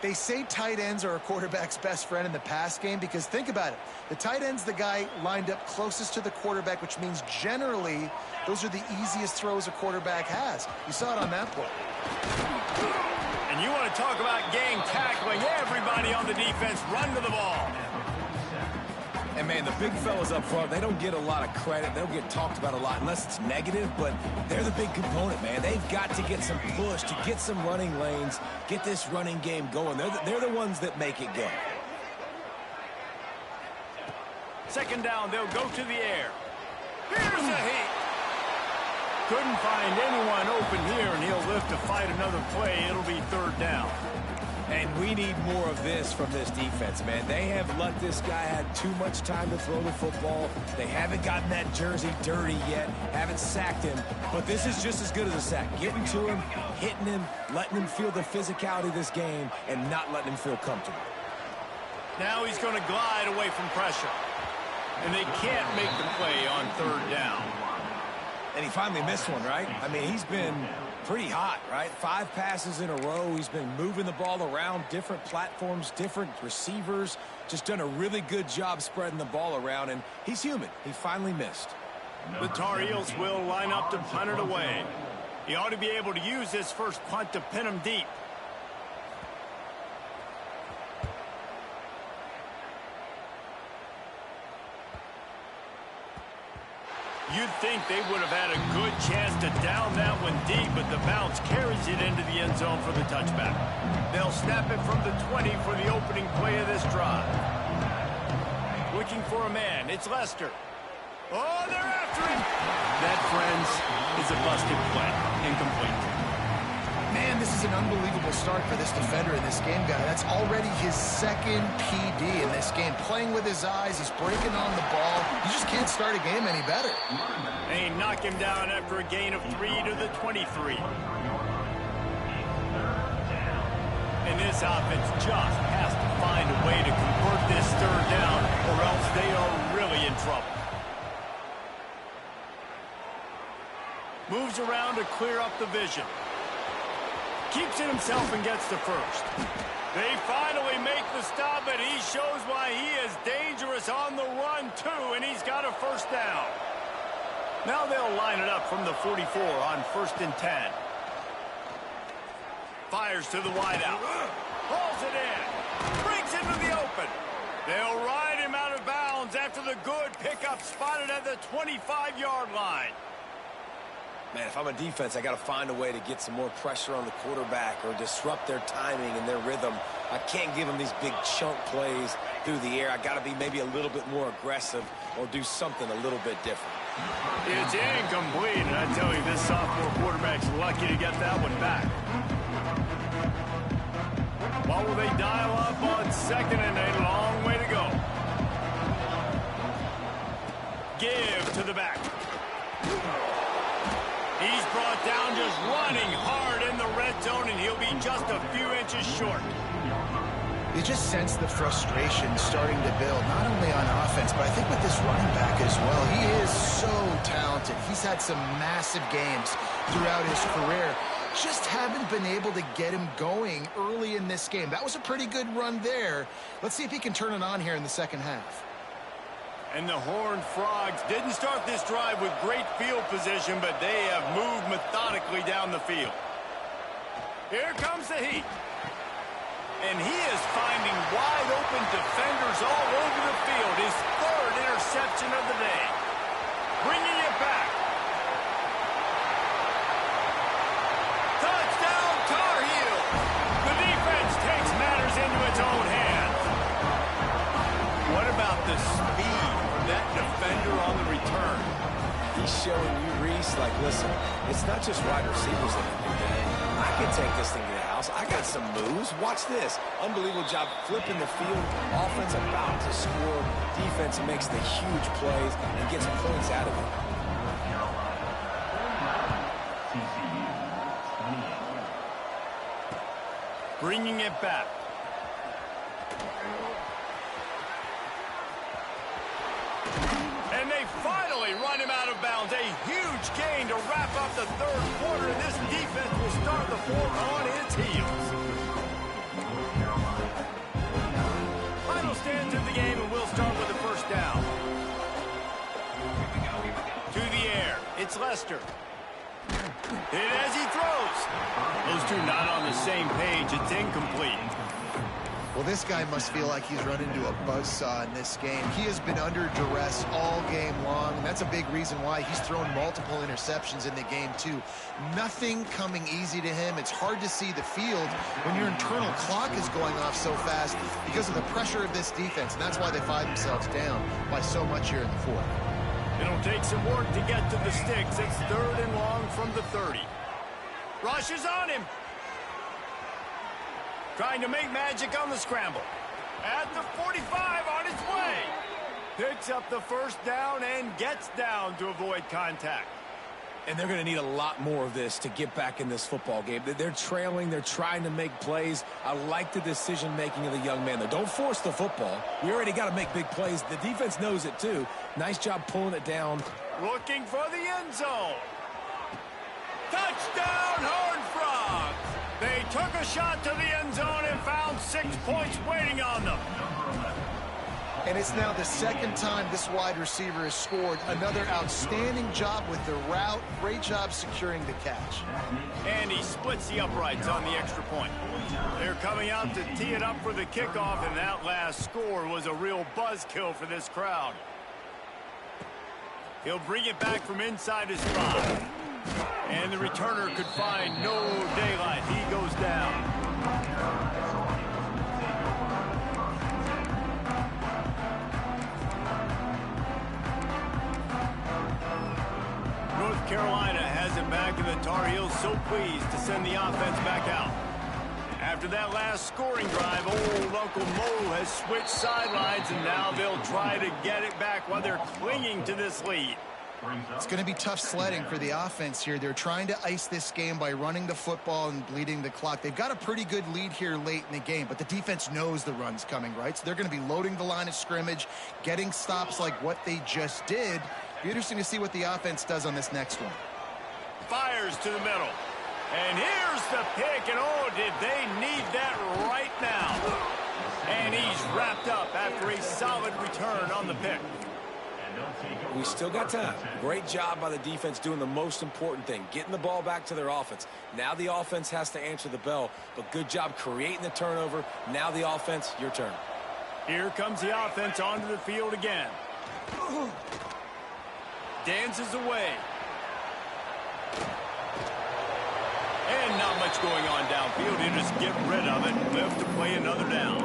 They say tight ends are a quarterback's best friend in the pass game because think about it. The tight end's the guy lined up closest to the quarterback, which means generally those are the easiest throws a quarterback has. You saw it on that play. And you want to talk about gang tackling. Everybody on the defense run to the ball. And, man, the big fellas up front, they don't get a lot of credit. They don't get talked about a lot unless it's negative, but they're the big component, man. They've got to get some push, to get some running lanes, get this running game going. They're the ones that make it go. 2nd down, they'll go to the air. Here's a heat. Couldn't find anyone open here, and he'll live to fight another play. It'll be 3rd down. And we need more of this from this defense, man. They have let this guy have too much time to throw the football. They haven't gotten that jersey dirty yet, haven't sacked him. But this is just as good as a sack. Getting to him, hitting him, letting him feel the physicality of this game, and not letting him feel comfortable. Now he's going to glide away from pressure. And they can't make the play on 3rd down. And he finally missed one, right? I mean, he's been pretty hot, right? 5 passes in a row. He's been moving the ball around different platforms, different receivers. Just done a really good job spreading the ball around, and he's human. He finally missed. The Tar Heels will line up to punt it away. He ought to be able to use this first punt to pin him deep. You'd think they would have had a good chance to down that one deep, but the bounce carries it into the end zone for the touchback. They'll snap it from the 20 for the opening play of this drive. Looking for a man. It's Lester. Oh, they're after him. That, friends, is a busted play. Incomplete. Man, this is an unbelievable start for this defender in this game, guy. That's already his second PD in this game. Playing with his eyes, he's breaking on the ball. You just can't start a game any better. They knock him down after a gain of 3 to the 23. And this offense just has to find a way to convert this third down, or else they are really in trouble. Moves around to clear up the vision. Keeps it himself and gets the first. They finally make the stop, but he shows why he is dangerous on the run, too, and he's got a first down. Now they'll line it up from the 44 on 1st and 10. Fires to the wideout. Hauls it in. Brings it to the open. They'll ride him out of bounds after the good pickup spotted at the 25-yard line. Man, if I'm a defense, I got to find a way to get some more pressure on the quarterback or disrupt their timing and their rhythm. I can't give them these big chunk plays through the air. I got to be maybe a little bit more aggressive or do something a little bit different. It's incomplete, and I tell you, this sophomore quarterback's lucky to get that one back. What will they dial up on 2nd and a long way to go? Give to the back. He's brought down just running hard in the red zone, and he'll be just a few inches short. You just sense the frustration starting to build, not only on offense, but I think with this running back as well. He is so talented. He's had some massive games throughout his career. Just haven't been able to get him going early in this game. That was a pretty good run there. Let's see if he can turn it on here in the second half. And the Horned Frogs didn't start this drive with great field position, but they have moved methodically down the field. Here comes the heat. And he is finding wide open defenders all over the field. His 3rd interception of the day. Bringing it back. Touchdown, Tar Heels. The defense takes matters into its own hands. What about the speed from that defender on the return? He's showing you, Reese, like, listen, it's not just wide receivers that can do that. I can take this thing to the house. I got some moves. Watch this. Unbelievable job flipping the field. Offense about to score. Defense makes the huge plays and gets points out of it. TCU, 28. Bringing it back. And they finally run him out of bounds. A huge gain to wrap up the 3rd quarter, and this defense will start the 4th on its heels. Final stands in the game, and we'll start with the first down. To the air, it's Lester. Hit as he throws. Those two not on the same page. It's incomplete. Well, this guy must feel like he's run into a buzzsaw in this game. He has been under duress all game long, and that's a big reason why he's thrown multiple interceptions in the game, too. Nothing coming easy to him. It's hard to see the field when your internal clock is going off so fast because of the pressure of this defense, and that's why they find themselves down by so much here in the 4th. It'll take some work to get to the sticks. It's 3rd and long from the 30. Rushes on him. Trying to make magic on the scramble. At the 45 on its way. Picks up the first down and gets down to avoid contact. And they're going to need a lot more of this to get back in this football game. They're trailing. They're trying to make plays. I like the decision-making of the young man, though. Don't force the football. We already got to make big plays. The defense knows it, too. Nice job pulling it down. Looking for the end zone. Touchdown, Horned Frogs. They took a shot to the end zone and found 6 points waiting on them. And it's now the 2nd time this wide receiver has scored. Another outstanding job with the route. Great job securing the catch. And he splits the uprights on the extra point. They're coming out to tee it up for the kickoff, and that last score was a real buzzkill for this crowd. He'll bring it back from inside his 5. And the returner could find no daylight. He goes down. North Carolina has it back, and the Tar Heels so pleased to send the offense back out. After that last scoring drive, old Uncle Mo has switched sidelines, and now they'll try to get it back while they're clinging to this lead. It's going to be tough sledding for the offense here. They're trying to ice this game by running the football and bleeding the clock. They've got a pretty good lead here late in the game, but the defense knows the run's coming, right? So they're going to be loading the line of scrimmage, getting stops like what they just did. Be interesting to see what the offense does on this next one. Fires to the middle. And here's the pick, and oh, did they need that right now. And he's wrapped up after a solid return on the pick. We still got time. Great job by the defense doing the most important thing, getting the ball back to their offense. Now the offense has to answer the bell, but good job creating the turnover. Now the offense, your turn. Here comes the offense onto the field again. Dances away. And not much going on downfield. You just get rid of it. Live to play another down.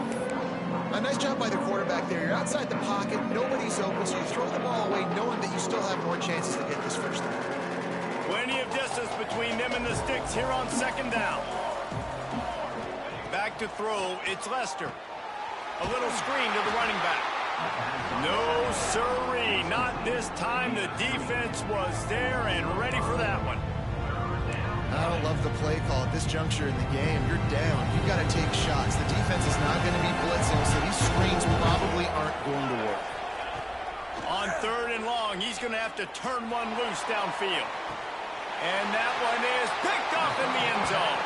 A nice job by the quarterback there. You're outside the pocket. Nobody's open, so you throw the ball away knowing that you still have more chances to get this first down. Plenty of distance between them and the sticks here on second down. Back to throw. It's Lester. A little screen to the running back. No, sirree. Not this time. The defense was there and ready for that one. I don't love the play call at this juncture in the game. You're down. You've got to take shots. The defense is not going to be blitzing, so these screens probably aren't going to work. On 3rd and long, he's going to have to turn one loose downfield. And that one is picked off in the end zone.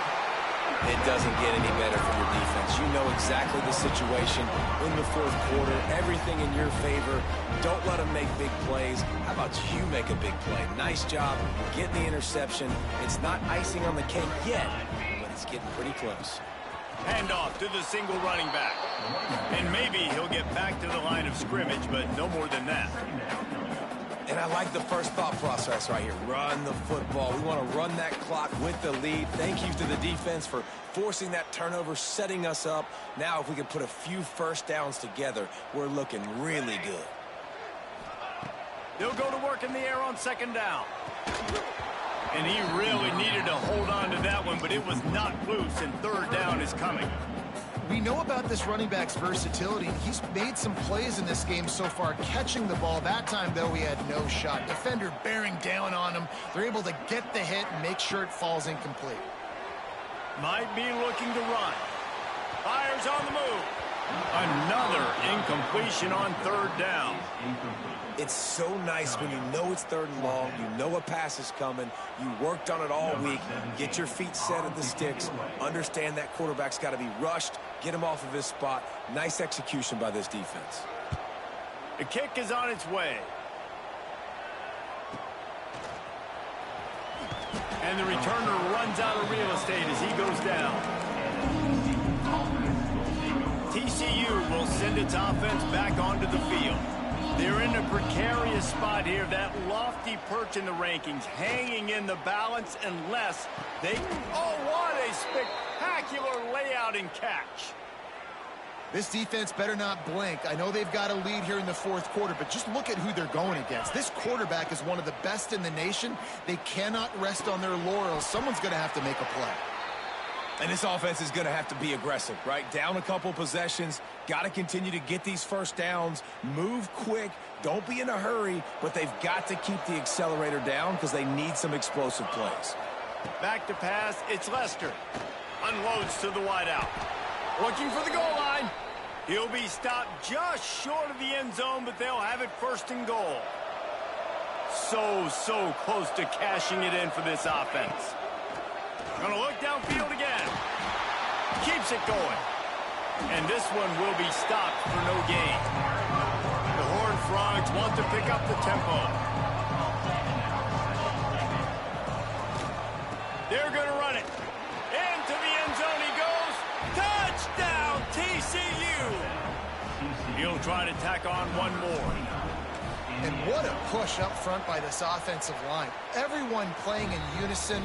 It doesn't get any better for your defense. You know exactly the situation in the 4th quarter. Everything in your favor. Don't let them make big plays. How about you make a big play? Nice job getting the interception. It's not icing on the cake yet, but it's getting pretty close. Handoff to the single running back. And maybe he'll get back to the line of scrimmage, but no more than that. And I like the first thought process right here. Run the football. We want to run that clock with the lead. Thank you to the defense for forcing that turnover, setting us up. Now, if we can put a few first downs together, we're looking really good. They'll go to work in the air on 2nd down. And he really needed to hold on to that one, but it was not loose, and 3rd down is coming. We know about this running back's versatility. He's made some plays in this game so far, catching the ball. That time, though, he had no shot. Defender bearing down on him. They're able to get the hit and make sure it falls incomplete. Might be looking to run. Fires on the move. Another incompletion on 3rd down. It's so nice when you know it's 3rd and long, you know a pass is coming, you worked on it all week, get your feet set at the sticks, understand that quarterback's got to be rushed, get him off of his spot. Nice execution by this defense. The kick is on its way. And the returner runs out of real estate as he goes down. TCU will send its offense back onto the field. They're in a precarious spot here, that lofty perch in the rankings, hanging in the balance unless they... Oh, what a spectacular layout and catch. This defense better not blink. I know they've got a lead here in the 4th quarter, but just look at who they're going against. This quarterback is one of the best in the nation. They cannot rest on their laurels. Someone's going to have to make a play. And this offense is going to have to be aggressive, right? Down a couple possessions, got to continue to get these first downs, move quick, don't be in a hurry, but they've got to keep the accelerator down because they need some explosive plays. Back to pass, it's Lester. Unloads to the wideout. Looking for the goal line. He'll be stopped just short of the end zone, but they'll have it 1st and goal. So close to cashing it in for this offense. Gonna look downfield again. Keeps it going. And this one will be stopped for no gain. The Horned Frogs want to pick up the tempo. They're gonna run it. Into the end zone he goes. Touchdown, TCU! He'll try to tack on one more. And what a push up front by this offensive line. Everyone playing in unison,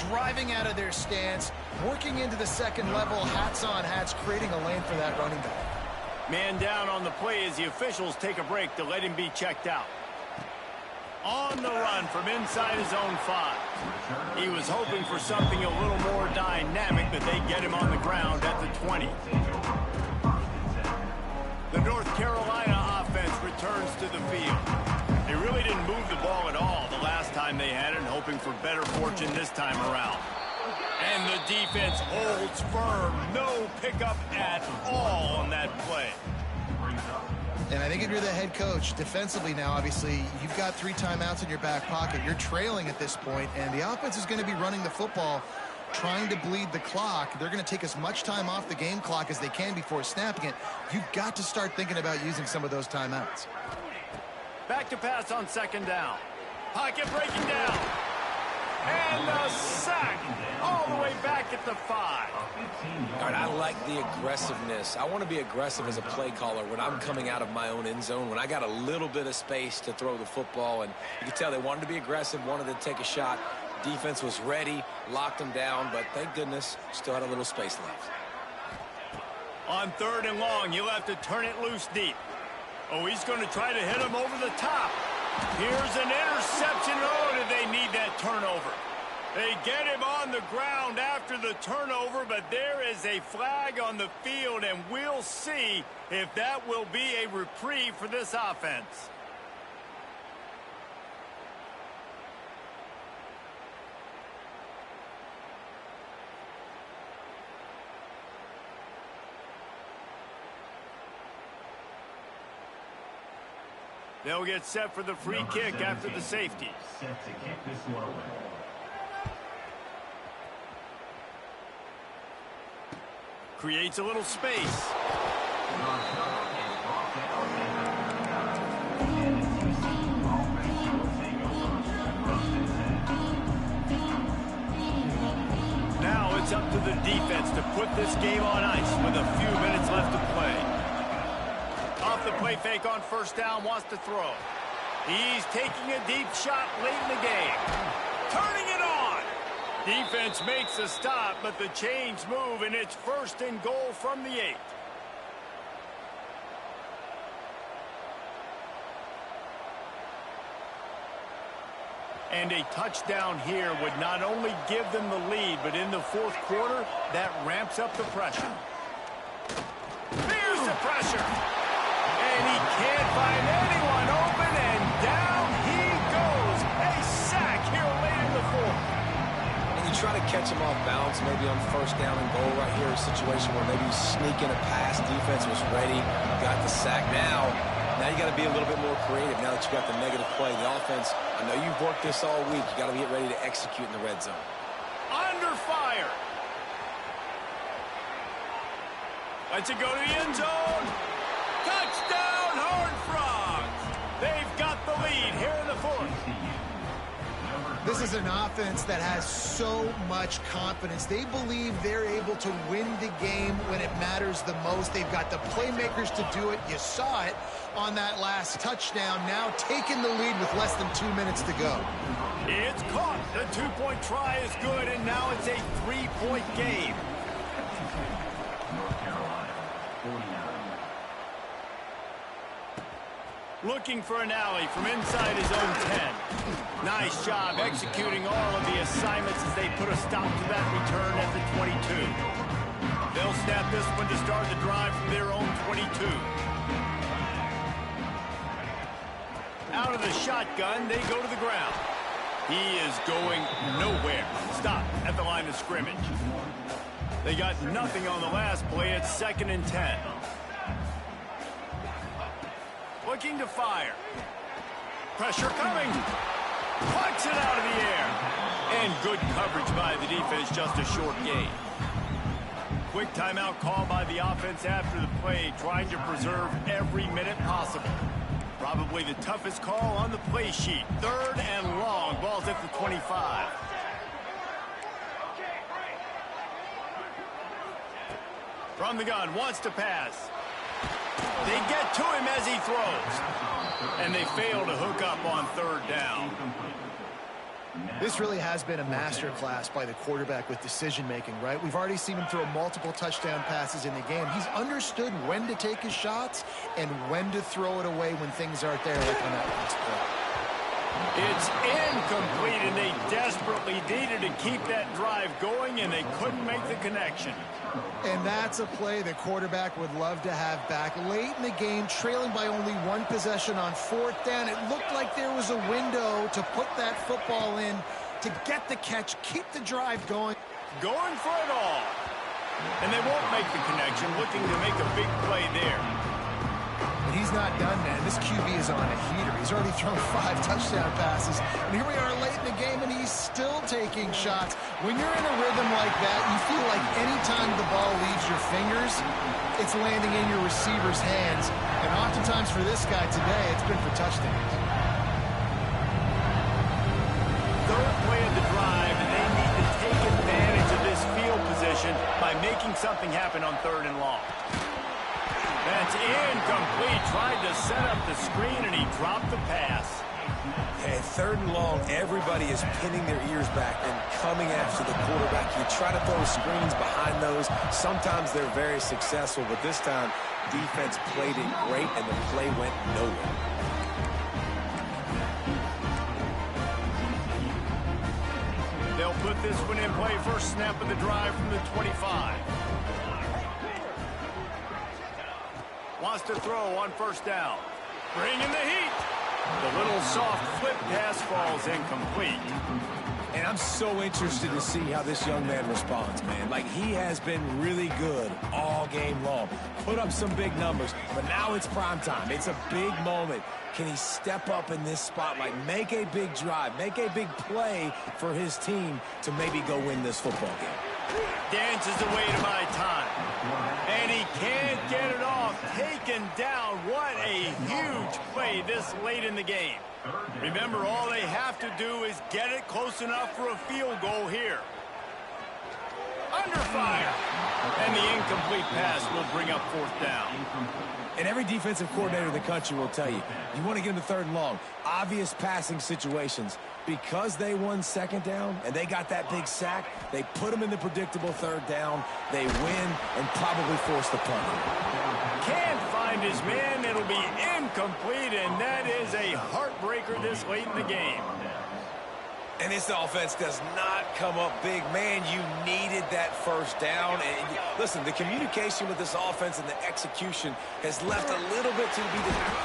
driving out of their stance, working into the second level, hats on hats, creating a lane for that running back. Man down on the play as the officials take a break to let him be checked out. On the run from inside his own 5. He was hoping for something a little more dynamic, but they get him on the ground at the 20. The North Carolina offense returns to the field. They really didn't move the ball at all the last time they had it, hoping for better fortune this time around. And the defense holds firm. No pickup at all on that play. And I think if you're the head coach, defensively now, obviously, you've got 3 timeouts in your back pocket. You're trailing at this point, and the offense is going to be running the football, trying to bleed the clock. They're going to take as much time off the game clock as they can before snapping it. You've got to start thinking about using some of those timeouts. Back to pass on 2nd down. Pocket breaking down. And a sack all the way back at the 5. All right, I like the aggressiveness. I want to be aggressive as a play caller when I'm coming out of my own end zone, when I got a little bit of space to throw the football. And you can tell they wanted to be aggressive, wanted to take a shot. Defense was ready, locked them down, but thank goodness, still had a little space left. On 3rd and long, you'll have to turn it loose deep. Oh, he's going to try to hit him over the top. Here's an interception. Oh, did they need that turnover? They get him on the ground after the turnover, but there is a flag on the field, and we'll see if that will be a reprieve for this offense. They'll get set for the free kick after the safety. Set to kick this one away. Creates a little space. Now it's up to the defense to put this game on ice with a few minutes left to play. Off the play fake on 1st down, wants to throw. He's taking a deep shot late in the game. Turning it on. Defense makes a stop, but the chains move, and it's 1st and goal from the 8. And a touchdown here would not only give them the lead, but in the 4th quarter, that ramps up the pressure. Here's the pressure. And he can't find anyone open, and down he goes. A sack here late in the 4th. And you try to catch him off balance, maybe on 1st down and goal right here, a situation where maybe you sneak in a pass, defense was ready, got the sack. Now you got to be a little bit more creative now that you got the negative play. The offense, I know you've worked this all week. You got to get ready to execute in the red zone. Under fire. Lets it go to the end zone. Touchdown, Horned Frogs. They've got the lead here in the 4th. This is an offense that has so much confidence. They believe they're able to win the game when it matters the most. They've got the playmakers to do it. You saw it on that last touchdown. Now taking the lead with less than 2 minutes to go. It's caught. The 2-point try is good, and now it's a 3-point game. North Carolina, 49. Looking for an alley from inside his own 10. Nice job executing all of the assignments as they put a stop to that return at the 22. They'll snap this one to start the drive from their own 22. Out of the shotgun, they go to the ground. He is going nowhere. Stop at the line of scrimmage. They got nothing on the last play. It's 2nd and 10. Looking to fire. Pressure coming. Plucks it out of the air. And good coverage by the defense, just a short gain. Quick timeout call by the offense after the play, trying to preserve every minute possible. Probably the toughest call on the play sheet. 3rd and long. Ball's at the 25. From the gun, wants to pass. They get to him as he throws. And they fail to hook up on third down. This really has been a masterclass by the quarterback with decision-making, right? We've already seen him throw multiple touchdown passes in the game. He's understood when to take his shots and when to throw it away when things aren't there, like on that last play. It's incomplete, and they desperately needed to keep that drive going, and they couldn't make the connection. And that's a play the quarterback would love to have back. Late in the game, trailing by only one possession on fourth down, it looked like there was a window to put that football in, to get the catch, keep the drive going. Going for it all. And they won't make the connection, looking to make a big play there. But he's not done, man. This QB is on a heater. He's already thrown 5 touchdown passes. And here we are late in the game, and he's still taking shots. When you're in a rhythm like that, you feel like any time the ball leaves your fingers, it's landing in your receiver's hands. And oftentimes for this guy today, it's been for touchdowns. Third play of the drive, and they need to take advantage of this field position by making something happen on third and long. That's incomplete. Tried to set up the screen, and he dropped the pass. Hey, third and long, everybody is pinning their ears back and coming after the quarterback. You try to throw screens behind those. Sometimes they're very successful, but this time, defense played it great, and the play went nowhere. They'll put this one in play. First snap of the drive from the 25. Wants to throw on first down. Bringing the heat. The little soft flip pass falls incomplete. And I'm so interested to see how this young man responds, man. Like, he has been really good all game long. Put up some big numbers, but now it's prime time. It's a big moment. Can he step up in this spotlight, make a big drive, make a big play for his team to maybe go win this football game? Dances away to my time. And he can't get it off. Taken down. What a huge play this late in the game. Remember, all they have to do is get it close enough for a field goal here. Under fire. And the incomplete pass will bring up fourth down. And every defensive coordinator in the country will tell you, you want to get into third and long, obvious passing situations. Because they won second down and they got that big sack, they put them in the predictable third down. They win and probably force the punt. Can't find his man. It'll be incomplete, and that is a heartbreaker this late in the game. And this offense does not come up big. Man, you needed that first down. And listen, the communication with this offense and the execution has left a little bit to be desired.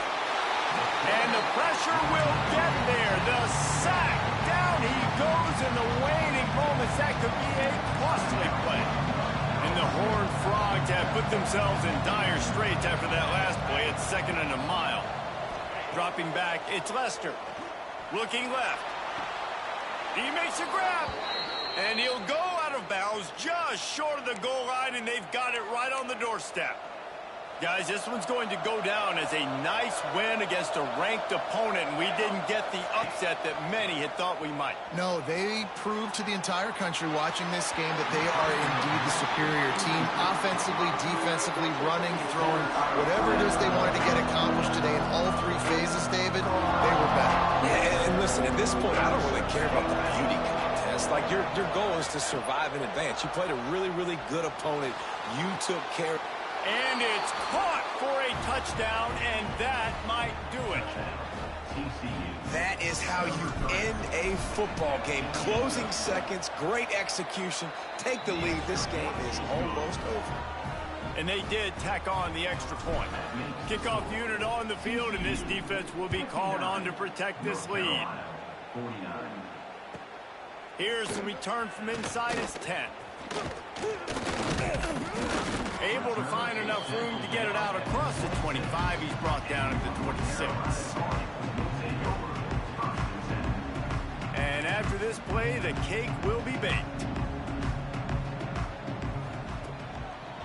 And the pressure will get there. The sack. Down he goes in the waning moments. That could be a costly play. And the Horned Frogs have put themselves in dire straits after that last play. It's second and a mile. Dropping back, it's Lester. Looking left. He makes a grab. And he'll go out of bounds just short of the goal line, and they've got it right on the doorstep. Guys, this one's going to go down as a nice win against a ranked opponent, and we didn't get the upset that many had thought we might. No, they proved to the entire country watching this game that they are indeed the superior team. Offensively, defensively, running, throwing, whatever it is they wanted to get accomplished today in all 3 phases, David, they were better. Yeah, and listen, at this point, I don't really care about the beauty contest. Like, your goal is to survive and advance. You played a really, really good opponent. You took care. And it's caught for a touchdown, and that might do it. That is how you end a football game. Closing seconds, great execution. Take the lead. This game is almost over. And they did tack on the extra point. Kickoff unit on the field, and this defense will be called on to protect this lead. Here's the return from inside his 10. Able to find enough room to get it out across the 25. He's brought down at the 26. And after this play, the cake will be baked.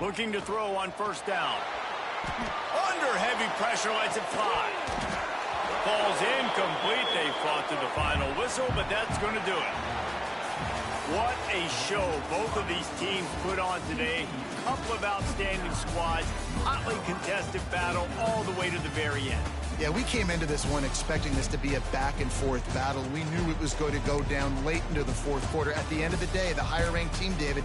Looking to throw on first down. Under heavy pressure, lets it fly. Falls incomplete. They fought to the final whistle, but that's going to do it. What a show both of these teams put on today. Couple of outstanding squads. Hotly contested battle all the way to the very end. Yeah, we came into this one expecting this to be a back-and-forth battle. We knew it was going to go down late into the fourth quarter. At the end of the day, the higher-ranked team, David,